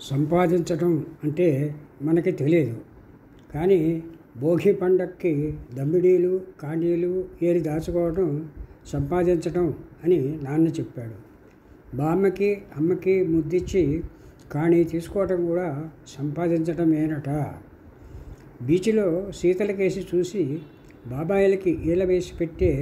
సంపాదించడం అంటే మనకి తెలియదు. కానీ భోగి పండక్కి దమ్మిడీలు కాణీలు ఏరి దాచుకోవడం సంపాదించడం అని నాన్న చెప్పాడు. బామ్మకి అమ్మకి ముద్దిచ్చి కాణీ తీసుకోవటం కూడా సంపాదించటమేనట. బీచ్లో శీతలకేసి చూసి బాబాయిలకి ఈల వేసి పెట్టే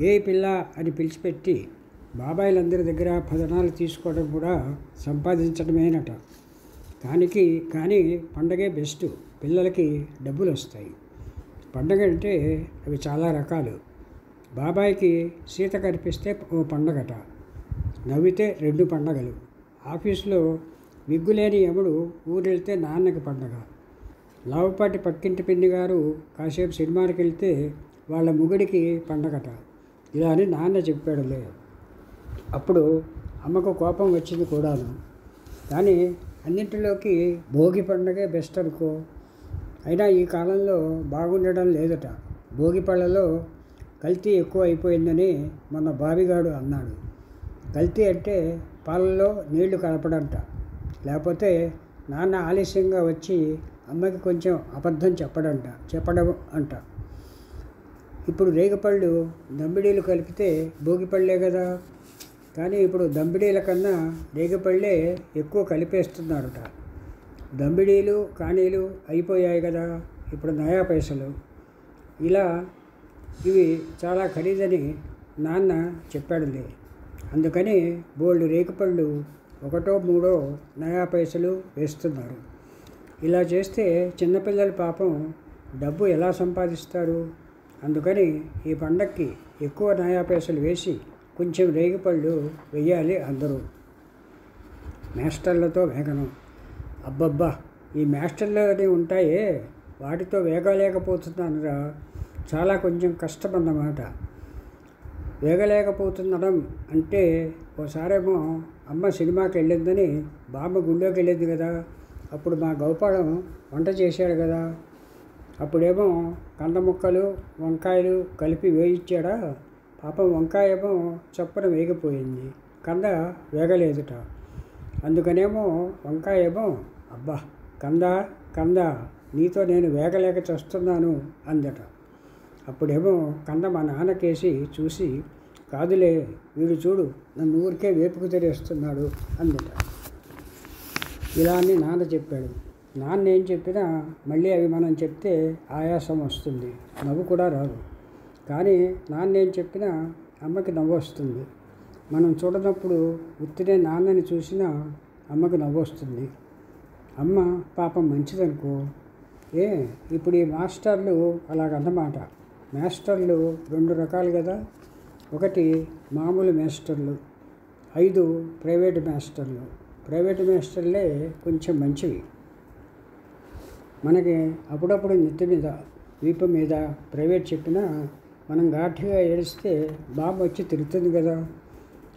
ఏ పిల్ల అని పిలిచిపెట్టి బాబాయిలందరి దగ్గర పదనాలు తీసుకోవడం కూడా సంపాదించడమేనట. కానీ పండగే బెస్ట్. పిల్లలకి డబ్బులు వస్తాయి. పండగ అంటే అవి చాలా రకాలు. బాబాయికి సీత కనిపిస్తే ఓ పండగట. నవ్వితే 2 పండగలు. ఆఫీసులో విగ్గులేని యముడు ఊరెళ్తే నాన్నకి పండగ. లావుపాటి పక్కింటి పిన్ని గారు కాసేపు సినిమాకి వెళ్తే వాళ్ళ ముగుడికి పండగట. ఇలా అని నాన్న చెప్పాడులే. అప్పుడు అమ్మకు కోపం వచ్చింది కూడాను. కానీ అన్నింటిలోకి భోగి పండగే బెస్ట్ అనుకో. అయినా ఈ కాలంలో బాగుండడం లేదట. భోగి పళ్ళలో కల్తీ ఎక్కువ అయిపోయిందని మొన్న బావిగాడు అన్నాడు. కల్తీ అంటే పాలల్లో నీళ్లు కలపడంట. లేకపోతే నాన్న ఆలస్యంగా వచ్చి అమ్మకి కొంచెం అబద్ధం చెప్పడం అంట. ఇప్పుడు రేగిపళ్ళు దమ్మిడీలు కలిపితే భోగిపళ్ళే కదా. కానీ ఇప్పుడు దమ్మిడీల కన్నా రేగిపళ్ళే ఎక్కువ కలిపేస్తున్నారట. దమ్మిడీలు కాణీలు అయిపోయాయి కదా. ఇప్పుడు నయా పైసలు. ఇలా ఇవి చాలా ఖరీదని నాన్న చెప్పాడులే. అందుకని బోల్డ్ రేగిపళ్ళు 1, 3 నయా పైసలు వేస్తున్నారు. ఇలా చేస్తే చిన్నపిల్లలు పాపం డబ్బు ఎలా సంపాదిస్తారు? అందుకని ఈ పండక్కి ఎక్కువ నయా పైసలు వేసి కొంచెం రేగిపళ్ళు వెయ్యాలి అందరూ. మాస్టర్లతో వేగనం. అబ్బబ్బా, ఈ మాస్టర్లు ఉంటాయే, వాటితో వేగలేకపోతున్నానురా. చాలా కొంచెం కష్టమన్నమాట. వేగలేకపోతుండడం అంటే ఓసారేమో అమ్మ సినిమాకి వెళ్ళిందని బామ్మ గుళ్ళోకి వెళ్ళింది కదా. అప్పుడు మా గోపాలం వంట చేశాడు కదా. అప్పుడేమో కంద ముక్కలు వంకాయలు కలిపి వేయించాడా. పాపం వంకాయ ఏమో చప్పున వేగిపోయింది, కంద వేగలేదుట. అందుకనేమో వంకాయ ఏమో అబ్బా కంద నీతో నేను వేగలేక చస్తున్నాను అందట. అప్పుడేమో కంద మా నాన్నకేసి చూసి కాదులే వీడు చూడు నన్ను ఊరికే వేపుకు తెరేస్తున్నాడు అందట. ఇలా అని నాన్న చెప్పాడు. నాన్న ఏం చెప్పినా మళ్ళీ అవి మనం చెప్తే ఆయాసం వస్తుంది, నవ్వు కూడా రాదు. కానీ నాన్న ఏం చెప్పినా అమ్మకి నవ్వు వస్తుంది. మనం చూడనప్పుడు ఉత్తినే నాన్నని చూసినా అమ్మకి నవ్వు వస్తుంది. అమ్మ పాపం మంచిదనుకో. ఇప్పుడు ఈ మాస్టర్లు అలాగన్నమాట. మాస్టర్లు 2 రకాలు కదా. ఒకటి మామూలు మాస్టర్లు, 5 ప్రైవేటు మాస్టర్లు. ప్రైవేటు మాస్టర్లే కొంచెం మంచివి. మనకి అప్పుడప్పుడు నెత్తి మీద వీపు మీద ప్రైవేట్ చెప్పినా మనం ఘాటుగా ఏడిస్తే బాబు వచ్చి తిరుగుతుంది కదా.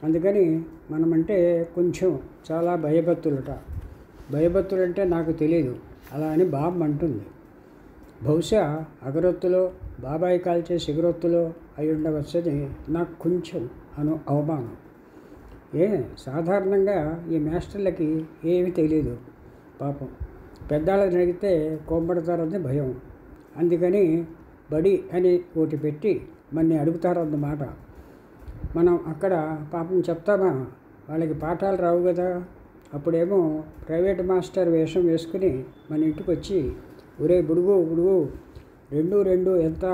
అందుకని మనమంటే కొంచెం చాలా భయభక్తులంటే నాకు తెలియదు, అలా అని బాబు అంటుంది. బహుశా అగరొత్తులో బాబాయి కాల్చే సిగరొత్తులో అయి ఉండవచ్చని నాకు కొంచెం అవమానం. సాధారణంగా ఈ మాస్టర్లకి ఏమీ తెలియదు పాపం. పెద్దాళ్ళని అడిగితే కోంబడతారని భయం. అందుకని బడి అని ఒకటి పెట్టి మనని అడుగుతారన్నమాట. మనం అక్కడ పాపం చెప్తామా? వాళ్ళకి పాఠాలు రావు కదా. అప్పుడేమో ప్రైవేట్ మాస్టర్ వేషం వేసుకుని మన ఇంటికి వచ్చి ఒరే బుడుగు 2 ఎంత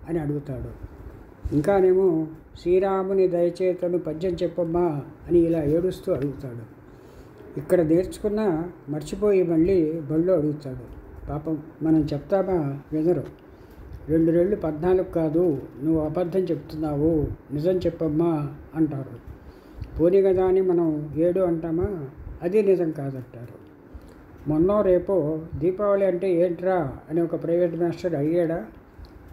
అని అడుగుతాడు. ఇంకానేమో శ్రీరాముని దయచేతను పద్యం చెప్పమ్మా అని ఇలా ఏడుస్తూ అడుగుతాడు. ఇక్కడ నేర్చుకున్న మర్చిపోయి మళ్ళీ బళ్ళో అడుగుతాడు. పాపం మనం చెప్తామా? వినరు. 2 14 కాదు, నువ్వు అబద్ధం చెప్తున్నావు, నిజం చెప్పమ్మా అంటారు. పోనీ కదా అని మనం 7 అంటామా? అది నిజం కాదంటారు. మొన్నో రేపో దీపావళి అంటే ఏంట్రా అని ఒక ప్రైవేట్ మాస్టర్ అడిగాడా?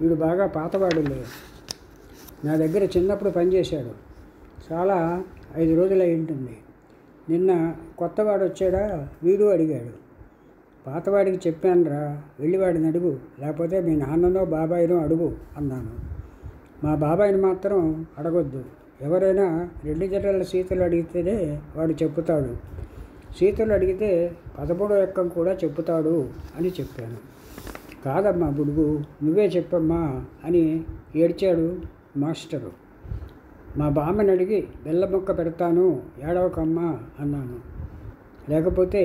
వీడు బాగా పాతవాడులే. నా దగ్గర చిన్నప్పుడు పనిచేశాడు. చాలా 5 రోజులు అయి ఉంటుంది. నిన్న కొత్తవాడు వచ్చాడా వీడు అడిగాడు. పాతవాడికి చెప్పానురా, వెళ్ళివాడిని అడుగు, లేకపోతే మీ నాన్ననో బాబాయినో అడుగు అన్నాను. మా బాబాయిని మాత్రం అడగొద్దు. ఎవరైనా 2 జడల సీతలు అడిగితేనే వాడు చెప్పుతాడు. సీతలు అడిగితే 13వ ఎక్కం కూడా చెప్పుతాడు అని చెప్పాను. కాదమ్మా బుడుగు, నువ్వే చెప్పమ్మా అని ఏడ్చాడు మాస్టరు. మా బామ్మని అడిగి బెల్లం ముక్క పెడతాను, ఏడవకమ్మా అన్నాను. లేకపోతే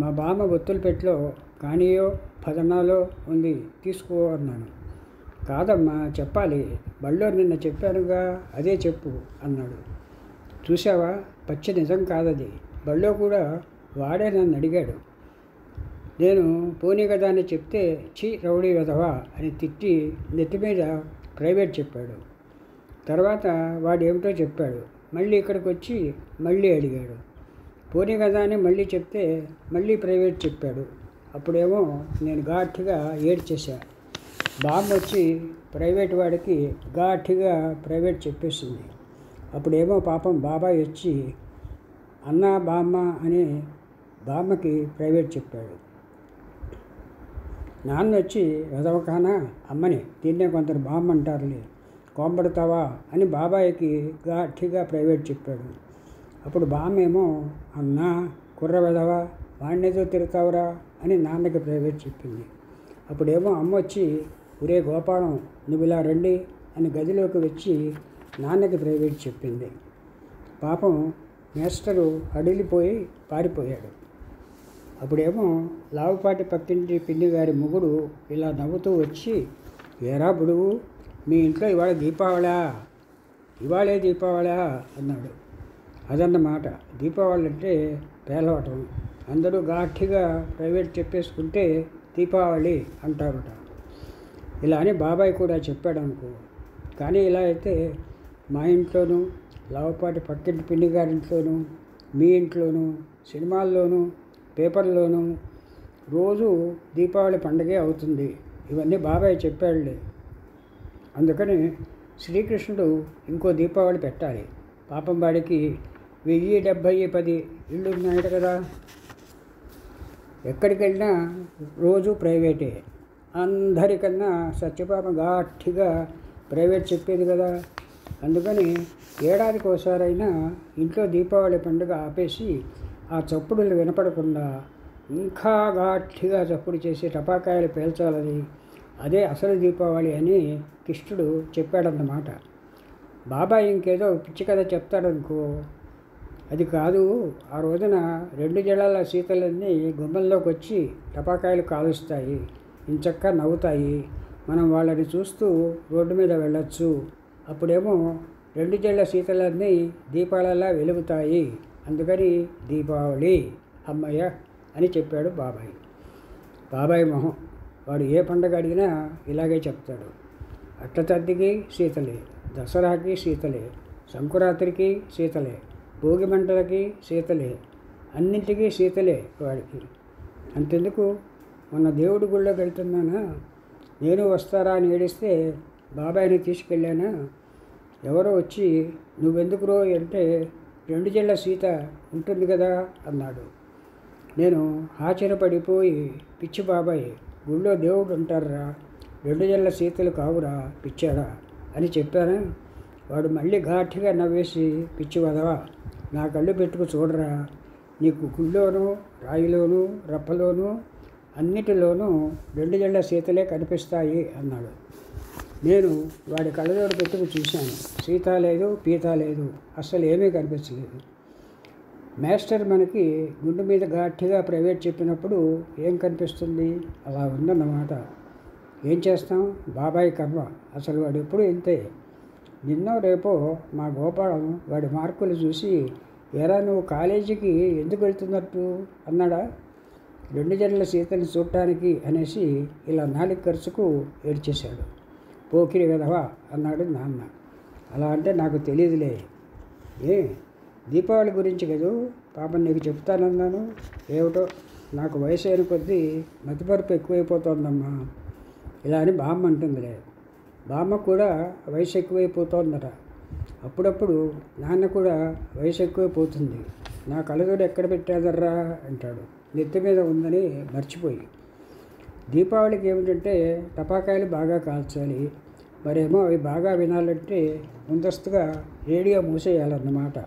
మా బామ్మ ఒత్తుల పెట్టెలో కానీయో పదనాలో ఉంది, తీసుకో అన్నాను. కాదమ్మా చెప్పాలి, బళ్ళో నిన్న చెప్పానుగా, అదే చెప్పు అన్నాడు. చూసావా, పచ్చి నిజం కాదది. బళ్ళో కూడా వాడే నన్ను అడిగాడు. నేను పోనీ కదా అని చెప్తే చీ రౌడీ వెధవా అని తిట్టి నెత్తి మీద ప్రైవేట్ చెప్పాడు. తర్వాత వాడు ఏమిటో చెప్పాడు. మళ్ళీ ఇక్కడికి వచ్చి మళ్ళీ అడిగాడు. పోనీ కదా అని మళ్ళీ చెప్తే మళ్ళీ ప్రైవేట్ చెప్పాడు. అప్పుడేమో నేను ఘాటుగా ఏడ్చేశా. బామ్మ వచ్చి ప్రైవేట్ వాడికి ఘాటుగా ప్రైవేట్ చెప్పేసింది. అప్పుడేమో పాపం బాబాయ్ వచ్చి అన్న బామ్మ అని బామ్మకి ప్రైవేట్ చెప్పాడు. నాన్న వచ్చి వెదవకానా అమ్మని, దీన్నే కొందరు బామ్మ అంటారులే, కోంబడతావా అని బాబాయ్కి ఘాటుగా ప్రైవేట్ చెప్పాడు. అప్పుడు బామ్మేమో అన్నా కుర్ర వెదవా, వాడినేదో తిడతావురా అని నాన్నకి ప్రైవేట్ చెప్పింది. అప్పుడేమో అమ్మ వచ్చి ఒరే గోపాలం నువ్వు ఇలా రండి అని గదిలోకి వచ్చి నాన్నకి ప్రైవేట్ చెప్పింది. పాపం మేస్టరు అడిలిపోయి పారిపోయాడు. అప్పుడేమో లావుపాటి పక్కింటి పిన్ని గారి మొగుడు ఇలా నవ్వుతూ వచ్చి, ఏరా బుడుగు, మీ ఇంట్లో ఇవాళ దీపావళా, ఇవాళే దీపావళా అన్నాడు. అదన్నమాట దీపావళి అంటే పేలవటం. అందరూ ఘాటుగా ప్రైవేట్ చెప్పేసుకుంటే దీపావళి అంటారట. ఇలా అని బాబాయ్ కూడా చెప్పాడు అనుకో. కానీ ఇలా అయితే మా ఇంట్లోనూ, లావుపాటి పక్కింటి పిన్ని గారింట్లోనూ, మీ ఇంట్లోనూ, సినిమాల్లోనూ, పేపర్లోనూ రోజు దీపావళి పండగే అవుతుంది. ఇవన్నీ బాబాయ్ చెప్పాడులే. అందుకని శ్రీకృష్ణుడు ఇంకో దీపావళి పెట్టాలి. పాపం వాడికి 1070 ఇళ్ళు ఉన్నాయట కదా. ఎక్కడికి వెళ్ళినా రోజు ప్రైవేటే. అందరికన్నా సత్యపాప ఘాటుగా ప్రైవేట్ చెప్పేది కదా. అందుకని ఏడాదికి ఒకసారైనా ఇంట్లో దీపావళి పండుగ ఆపేసి ఆ చప్పుడులు వినపడకుండా ఇంకా ఘాటుగా చప్పుడు చేసి టపాకాయలు పేల్చాలని, అదే అసలు దీపావళి అని కృష్ణుడు చెప్పాడన్నమాట. బాబాయ్ ఇంకేదో పిచ్చి కథ చెప్తాడనుకో. అది కాదు, ఆ రోజున 2 జడాల సీతలన్నీ గుమ్మంలోకి వచ్చి టపాకాయలు కాలుస్తాయి, ఇంచక్క నవ్వుతాయి. మనం వాళ్ళని చూస్తూ రోడ్డు మీద వెళ్ళొచ్చు. అప్పుడేమో 2 జడల సీతలన్నీ దీపాలలా వెలుగుతాయి. అందుకని దీపావళి అమ్మయ్య అని చెప్పాడు బాబాయ్. బాబాయ్ మొహం, వాడు ఏ పండగ అడిగినా ఇలాగే చెప్తాడు. అట్టతద్దికి సీతలే, దసరాకి సీతలే, సంకురాత్రికి సీతలే, భోగి మంటలకి సీతలే, అన్నింటికీ సీతలే వాడికి. అంతెందుకు, మొన్న దేవుడి గుళ్ళోకి వెళ్తున్నానా, నేను వస్తారా అని ఏడిస్తే బాబాయ్ని తీసుకెళ్ళానా. ఎవరో వచ్చి నువ్వెందుకు రో అంటే 2 జడల సీత ఉంటుంది కదా అన్నాడు. నేను ఆశ్చర్యపడిపోయి, పిచ్చి బాబాయ్, గుళ్ళో దేవుడు ఉంటారా, 2 జడల సీతలు కావురా పిచ్చాడా అని చెప్పానా. వాడు మళ్ళీ ఘాటుగా నవ్వేసి, పిచ్చి వదవా, నా కళ్ళు పెట్టుకు చూడరా, నీకు గుళ్ళోనూ, రాయిలోనూ, రప్పలోనూ, అన్నిటిలోనూ 2 జడల సీతలే కనిపిస్తాయి అన్నాడు. నేను వాడి కళ్ళజోడు పెట్టుకు చూశాను. సీత లేదు, పీత లేదు, అస్సలు ఏమీ కనిపించలేదు. మాస్టర్ మనకి గుండె మీద ఘాటుగా ప్రైవేట్ చెప్పినప్పుడు ఏం కనిపిస్తుంది? అలా ఉందన్నమాట. ఏం చేస్తాం, బాబాయ్ కర్మ. అసలు వాడు ఎప్పుడు ఇంతే. నిన్నో రేపో మా గోపాలం వాడి మార్కులు చూసి, ఎరా నువ్వు కాలేజీకి ఎందుకు వెళ్తున్నట్టు అన్నాడా. 2 జడల సీతని చూడటానికి అనేసి ఇలా 4 ఖర్చుకు ఏడ్చేశాడు. పోకిరి వెధవా అన్నాడు నాన్న. అలా అంటే నాకు తెలియదులే. ఏ దీపావళి గురించి కదూ పాపం నీకు చెప్తానన్నాను. ఏమిటో నాకు వయసు అయిన కొద్దీ మతిపరుపు ఎక్కువైపోతోందమ్మా. ఇలా అని బామ్మ అంటుందిలే. బామ్మ కూడా వయసు ఎక్కువైపోతోందట. అప్పుడప్పుడు నాన్న కూడా వయసు ఎక్కువైపోతుంది. నా కళ్ళజోడు ఎక్కడ పెట్టాదర్రా అంటాడు, నెత్తి మీద ఉందని మర్చిపోయి. దీపావళికి ఏమిటంటే టపాకాయలు బాగా కాల్చాలి. మరేమో అవి బాగా వినాలంటే ముందస్తుగా రేడియో మూసేయాలన్నమాట.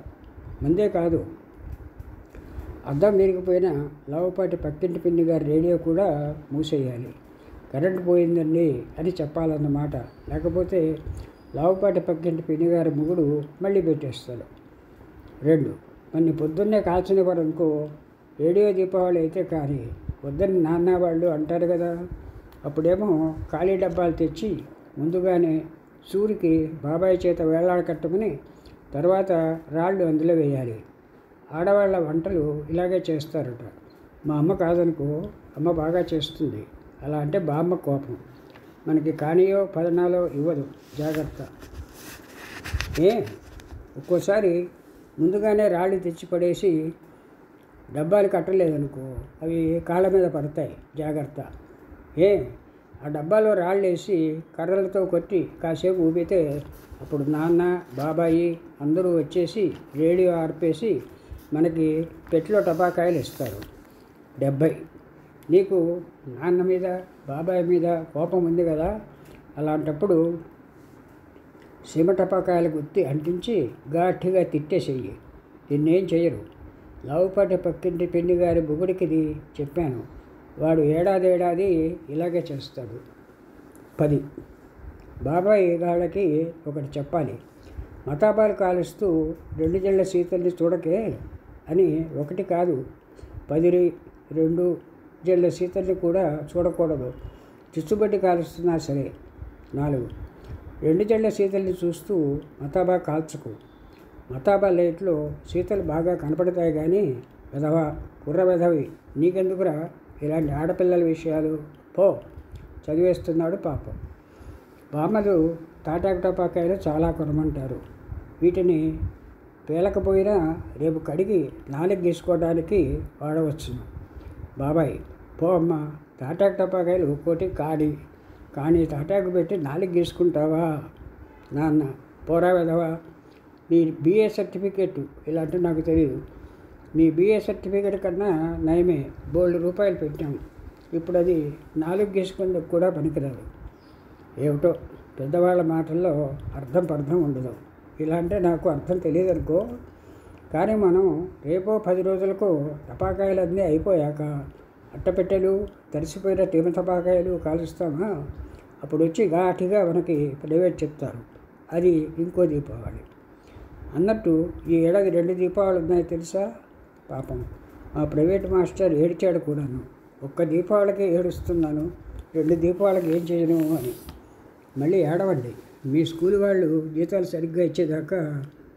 మందే కాదు, అద్దం విరిగిపోయిన లావుపాటి పక్కింటి పిన్ని గారి రేడియో కూడా మూసేయాలి. కరెంటు పోయిందండి అని చెప్పాలన్నమాట. లేకపోతే లావుపాటి పక్కింటి పిన్ని గారి మొగుడు మళ్ళీ పెట్టేస్తాడు. 2 కొన్ని పొద్దున్నే కాల్చనివ్వరనుకో, రేడియో దీపావళి అయితే కానీ వద్దని నాన్న వాళ్ళు అంటారు కదా. అప్పుడేమో ఖాళీ డబ్బాలు తెచ్చి ముందుగానే సూరికి బాబాయ్ చేత వేలాడ కట్టుకుని తర్వాత రాళ్ళు అందులో వేయాలి. ఆడవాళ్ళ వంటలు ఇలాగే చేస్తారట. మా అమ్మ కాదనుకో, అమ్మ బాగా చేస్తుంది. అలా అంటే బామ్మ కోపం. మనకి కానీయో పదనాలో ఇవ్వదు, జాగ్రత్త. ఒక్కోసారి ముందుగానే రాళ్ళు తెచ్చి పడేసి డబ్బాలు కట్టలేదనుకో, అవి కాళ్ళ మీద పడతాయి, జాగ్రత్త. ఆ డబ్బాలో రాళ్ళు వేసి కర్రలతో కొట్టి కాసేపు ఊపితే అప్పుడు నాన్న బాబాయి అందరూ వచ్చేసి రేడియో ఆర్పేసి మనకి పెట్లో టపాకాయలు ఇస్తారు. 70 నీకు నాన్న మీద బాబాయ్ మీద కోపం ఉంది కదా, అలాంటప్పుడు సీమ టపాకాయలు గుత్తి అంటించి గట్టిగా తిట్టేసేయి. దీన్నేం చెయ్యరు. లావుపాటి పక్కింటి పిన్ని గారి బుగుడికిది చెప్పాను. వాడు ఏడాది ఇలాగే చేస్తాడు. 10 బాబాయ్ గాళ్ళకి ఒకటి చెప్పాలి. మతాబాలు కాలుస్తూ 2 జళ్ళ సీతల్ని చూడకే అని ఒకటి కాదు 2 జళ్ళ సీతల్ని కూడా చూడకూడదు. చిచ్చుబట్టి కాలుస్తున్నా సరే. 4 2 జళ్ళ సీతల్ని చూస్తూ మతాబా కాల్చుకు. మతాబా లైట్లో సీతలు బాగా కనపడతాయి కానీ కుర్ర వెధవి నీకెందుకురా ఇలాంటి ఆడపిల్లల విషయాలు, పో చదివేస్తున్నాడు పాపం. బామ్మలు తాటాకు టపాకాయలు చాలా కొనమంటారు. వీటిని పేలకపోయినా రేపు కడిగి నాలుగు గీసుకోవడానికి వాడవచ్చును. బాబాయ్, పో అమ్మ, తాటాకు టపాకాయలు ఒక్కోటి కానీ తాటాకు పెట్టి నాలుగు గీసుకుంటావా? నాన్న, పోరా వెధవా, నీ BA సర్టిఫికేట్ ఇలాంటి నాకు తెలియదు. నీ BA సర్టిఫికేట్ కన్నా నయమే, ₹1,000 పెట్టాము. ఇప్పుడు అది 4 గీసుకుందుకు కూడా పనికిరాదు. ఏమిటో పెద్దవాళ్ళ మాటల్లో అర్థం ఉండదు. ఇలా అంటే నాకు అర్థం తెలియదు అనుకో. కానీ మనం రేపో 10 రోజులకు టపాకాయలన్నీ అయిపోయాక అట్టపెట్టెలు తడిసిపోయిన టీమ టపాకాయలు కాలుస్తామా, అప్పుడు వచ్చి ఘాటిగా మనకి ప్రైవేట్ చెప్తారు. అది ఇంకో దీపావళి. అన్నట్టు ఈ ఏడాది 2 దీపావళి ఉన్నాయి తెలుసా? పాపం మా ప్రైవేట్ మాస్టర్ ఏడ్చాడు కూడాను. ఒక్క దీపావళికి ఏడుస్తున్నాను, 2 దీపావళికి ఏం చేయను అని. మళ్ళీ ఏడవండి, మీ స్కూల్ వాళ్ళు జీతాలు సరిగ్గా ఇచ్చేదాకా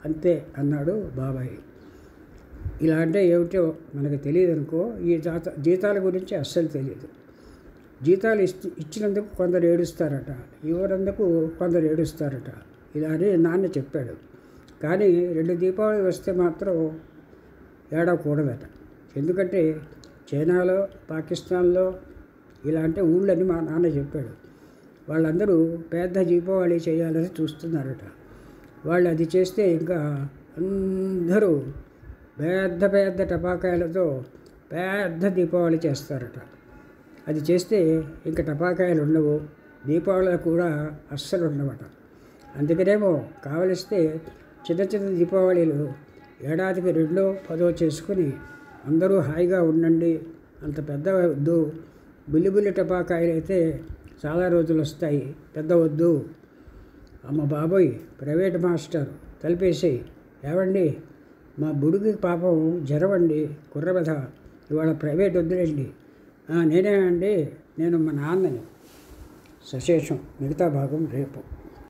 అంతే అన్నాడు బాబాయ్. ఇలా అంటే ఏమిటో మనకు తెలియదు అనుకో. ఈ జీతాల గురించి అస్సలు తెలియదు. జీతాలు ఇచ్చినందుకు కొందరు ఏడుస్తారట, ఇవ్వనందుకు కొందరు ఏడుస్తారట. ఇలా అని నాన్న చెప్పాడు. కానీ 2 దీపావళి వస్తే మాత్రం ఏడవకూడదట. ఎందుకంటే చైనాలో, పాకిస్తాన్లో ఇలాంటి ఊళ్ళని మా నాన్న చెప్పాడు. వాళ్ళందరూ పెద్ద దీపావళి చేయాలని చూస్తున్నారట. వాళ్ళు అది చేస్తే ఇంకా అందరూ పెద్ద టపాకాయలతో పెద్ద దీపావళి చేస్తారట. అది చేస్తే ఇంకా టపాకాయలు ఉండవు, దీపావళి కూడా అస్సలు ఉండవట. అందుకనేమో కావలిస్తే చిన్న దీపావళిలు ఏడాదికి 2, 10 చేసుకుని అందరూ హాయిగా ఉండండి. అంత పెద్ద వద్దు. బుల్లి టపాకాయలు అయితే చాలా రోజులు వస్తాయి, పెద్ద వద్దు. అమ్మ బాబోయ్, ప్రైవేట్ మాస్టర్ తలిపేసేయి. ఏవండి, మా బుడికి పాపం జ్వరమండి, కుర్రబెధ, ఇవాళ ప్రైవేట్ వద్దులేండి. నేనే అండి, నేను మా నాన్నని. సశేషం. మిగతా భాగం రేపు.